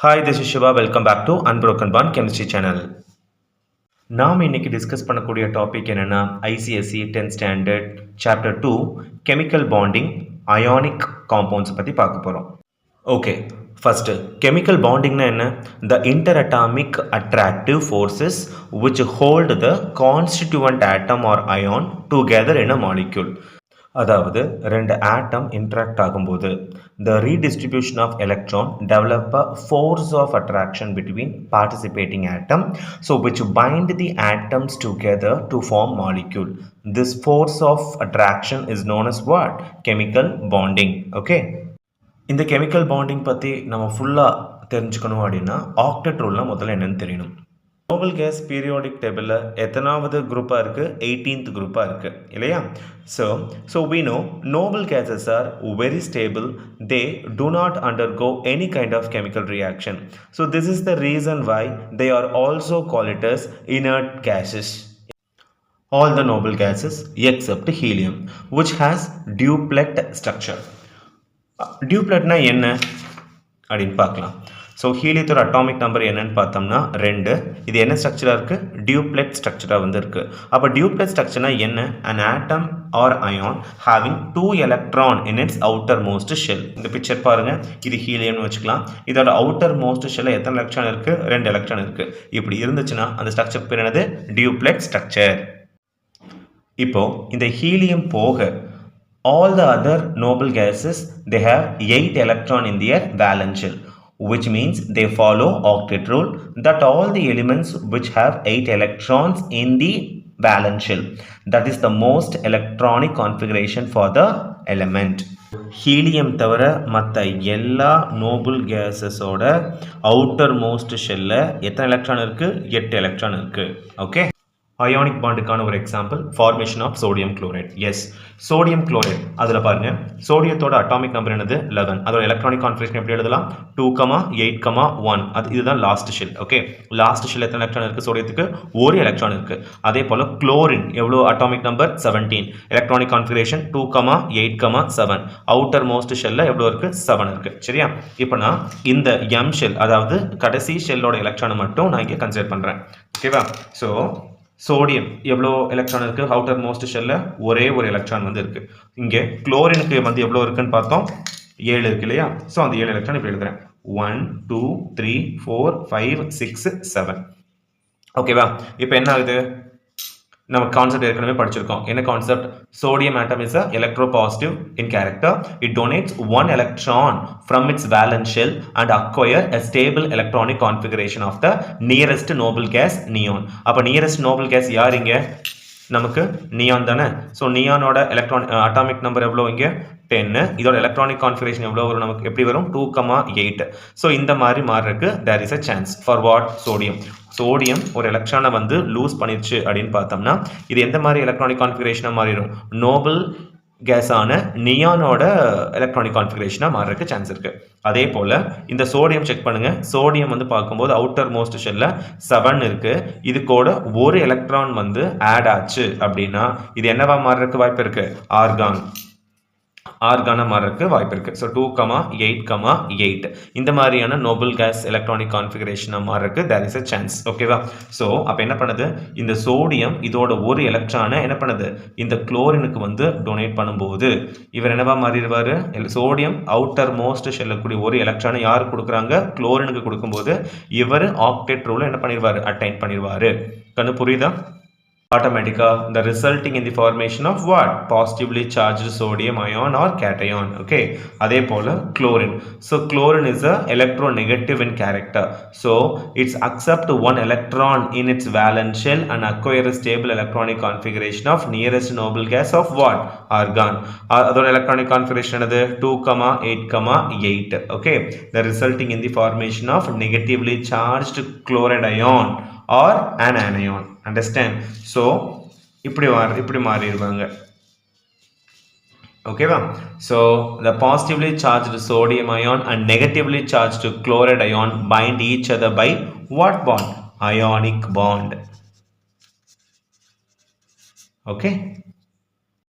Hi, this is Shiva. Welcome back to Unbroken Bond Chemistry Channel. நாம் இன்னைக்கு discuss பண்ணக்கூடிய topic என்னன்னா ICSE 10th standard chapter 2 chemical bonding ionic compounds பற்றி பார்க்க போகிறோம். ஓகே, ஃபஸ்ட்டு கெமிக்கல் பாண்டிங்னா என்ன? த interatomic attractive forces which hold the constituent atom or ion together in a molecule. அதாவது ரெண்டு ஆட்டம் இன்ட்ராக்ட் ஆகும்போது the redistribution of electron develop a force of attraction between participating atom, so which bind the atoms together to form molecule. This force of attraction is known as what? Chemical bonding. Okay, இந்த chemical bonding பற்றி நம்ம ஃபுல்லாக தெரிஞ்சுக்கணும் அப்படின்னா octet ரூல்னால் முதல்ல என்னென்னு தெரியணும். Nobel case periodic டேபிளில் எத்தனாவது குரூப்பாக இருக்குது? 18th குரூப்பாக இருக்குது இல்லையா? So we know noble gases are very stable. They do not undergo any kind of chemical reaction. So this is the reason why they are also called it as inert gases. All the noble gases except helium, which has duplet structure. Dupletனா என்ன அப்படின்னு பார்க்கலாம். So ஹீலியத்தோட atomic number என்னன்னு பார்த்தோம்னா 2. இது என்ன ஸ்ட்ரக்சராக இருக்குது? டியூப்ளெட் ஸ்ட்ரக்சராக வந்து இருக்குது. அப்போ டியூப்ளெட் ஸ்ட்ரக்சர்னா என்ன? an atom or ion having 2 electron in its outermost shell. இந்த பிக்சர் பாருங்கள், இது ஹீலியம்னு வச்சுக்கலாம். இதோட அவுட்டர் மோஸ்ட் ஷெல்லில் எத்தனை எலக்ட்ரான் இருக்குது? 2 எலக்ட்ரான் இருக்குது. இப்படி இருந்துச்சுன்னா அந்த ஸ்ட்ரக்சர் பேர் என்னது? டியூப்ளெட் ஸ்ட்ரக்சர். இப்போது இந்த ஹீலியம் போக all the other noble gases, they have 8 electron in their valence shell, which means they follow octet rule that all the elements which have 8 electrons in the valence shell, that is the most electronic configuration for the element. Helium தவிர மற்ற எல்லா Nobel கேஸஸோட outer most ஷெல்ல எத்தனை electron இருக்குது? 8 electron இருக்குது. Okay, ionic பாண்டுக்கான ஒரு example formation of sodium chloride. Yes, sodium chloride அதில் பாருங்கள், சோடியத்தோட அட்டாமிக் நம்பர் என்னது? 11. அதோட எலக்ட்ரானிக் கான்ஃபிகரேஷன் எப்படி எழுதலாம்? 2,8,1. அது இதுதான் last shell. Okay, last shell எத்தனை எலக்ட்ரான் இருக்குது? சோடியத்துக்கு ஒரு எலக்ட்ரான் இருக்குது. அதே போல் குளோரின் எவ்வளோ atomic number? 17. Electronic configuration 2,8,7. Outermost ஷெல்லில் எவ்வளோ இருக்குது? 7 இருக்குது. சரியா? இப்போ நான் இந்த எம் ஷெல், அதாவது கடைசி ஷெல்லோட எலக்ட்ரானை மட்டும் நான் இங்கே கன்சிடர் பண்ணுறேன். ஓகேவா? ஸோ சோடியம் எவ்வளோ எலக்ட்ரான் இருக்குது? அவுட்டர் மோஸ்ட் ஷெல்லில் ஒரே ஒரு எலக்ட்ரான் வந்து இருக்குது. இங்கே குளோரினுக்கு வந்து எவ்வளோ இருக்குன்னு பார்த்தோம்? 7 இருக்கு இல்லையா? ஸோ அந்த 7 எலக்ட்ரான் இப்போ எழுதுறேன். 1 2 3 4 5 6 7. ஓகேவா? இப்போ என்ன ஆகுது? நம்ம கான்செப்ட் ஏற்கனவே படிச்சிருக்கோம். என்ன concept? Sodium atom is a electropositive in character. It donates 1 electron from its valence shell and acquire a stable electronic configuration of the nearest noble gas, neon. அப்ப nearest noble gas யார் இங்க? நமக்கு neon தானே. So நியானோட electron atomic number எவ்வளோ? இங்கே 10. இதோட electronic configuration எவ்வளோ வரும்? நமக்கு எப்படி வரும்? 2,8. ஸோ இந்த மாதிரி மாறுறதுக்கு there is a chance for what? Sodium. Sodium ஒரு எலக்ட்ரானை வந்து லூஸ் பண்ணிடுச்சு அப்படின்னு பார்த்தோம்னா இது எந்த மாதிரி எலக்ட்ரானிக் கான்ஃபிகரேஷனாக மாறிடும்? நோபல் கேஸான நியானோட எலக்ட்ரானிக் கான்ஃபிகரேஷனாக மாறுறதுக்கு சான்ஸ் இருக்குது. அதே போல் இந்த சோடியம் செக் பண்ணுங்கள். சோடியம் வந்து பார்க்கும்போது அவுட்டர் மோஸ்ட் ஷெல்லில் 7 இருக்குது. இது கூட ஒரு எலக்ட்ரான் வந்து ஆட் ஆச்சு அப்படின்னா இது என்னவா மாறுறதுக்கு வாய்ப்பு இருக்குது? ஆர்கானா மாறுறதுக்கு வாய்ப்பு இருக்குது. ஸோ 2,8,8 இந்த மாதிரியான நோபல் கேஸ் எலக்ட்ரானிக் கான்ஃபிகரேஷனாக மாறுறதுக்கு தேர் இஸ் அ சான்ஸ். ஓகேவா? ஸோ அப்போ என்ன பண்ணுது? இந்த சோடியம் இதோட ஒரு எலக்ட்ரானை என்ன பண்ணுது? இந்த குளோரினுக்கு வந்து டொனேட் பண்ணும்போது இவர் என்னவா மாறிடுவார்? சோடியம் அவுட்டர் மோஸ்ட் ஷெல்லக்கூடிய ஒரு எலக்ட்ரானை யார் கொடுக்குறாங்க? குளோரினுக்கு கொடுக்கும்போது இவர் ஆக்டெட் ரூலை என்ன பண்ணிடுவார்? அட்டைன் பண்ணிடுவார். கண்ணு புரியுதா? Automatically the resulting in the formation of what? Positively charged sodium ion or cation. Okay, அதே போல chlorine. So chlorine is a electronegative in character, so it's accept 1 electron in its valence shell and acquire a stable electronic configuration of nearest noble gas of what? Argon. அதோட electronic configuration என்னது? 2,8,8. Okay, the resulting in the formation of negatively charged chloride ion or an anion. Understand? So இப்படி மாறிடுவாங்க. ஓகேவா? So the positively charged sodium ion and negatively charged chloride ion bind each other by what bond? Ionic bond. Okay.